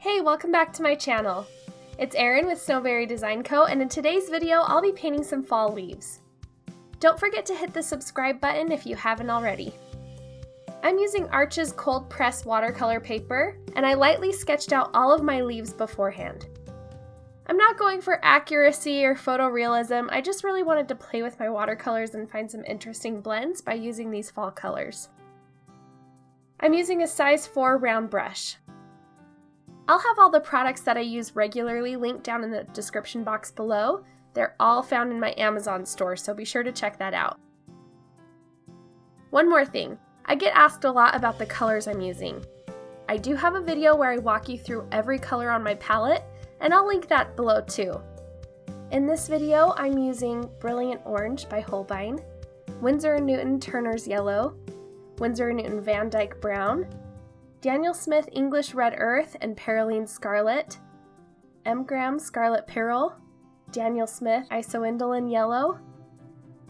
Hey, welcome back to my channel. It's Erin with Snowberry Design Co, and in today's video, I'll be painting some fall leaves. Don't forget to hit the subscribe button if you haven't already. I'm using Arch's cold press watercolor paper, and I lightly sketched out all of my leaves beforehand. I'm not going for accuracy or photorealism, I just really wanted to play with my watercolors and find some interesting blends by using these fall colors. I'm using a size 4 round brush. I'll have all the products that I use regularly linked down in the description box below. They're all found in my Amazon store, so be sure to check that out. One more thing, I get asked a lot about the colors I'm using. I do have a video where I walk you through every color on my palette, and I'll link that below too. In this video, I'm using Brilliant Orange by Holbein, Winsor & Newton Turner's Yellow, Winsor & Newton Van Dyke Brown, Daniel Smith English Red Earth and Perylene Scarlet, M. Graham Scarlet Pyrrole, Daniel Smith Isoindolin Yellow,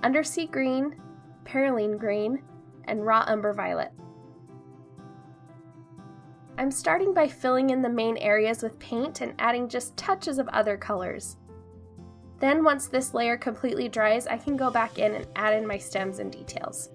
Undersea Green, Perylene Green, and Raw Umber Violet. I'm starting by filling in the main areas with paint and adding just touches of other colors. Then once this layer completely dries, I can go back in and add in my stems and details.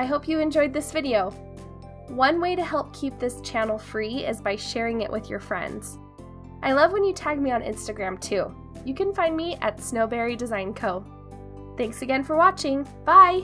I hope you enjoyed this video. One way to help keep this channel free is by sharing it with your friends. I love when you tag me on Instagram too. You can find me at Snowberry Design Co. Thanks again for watching. Bye!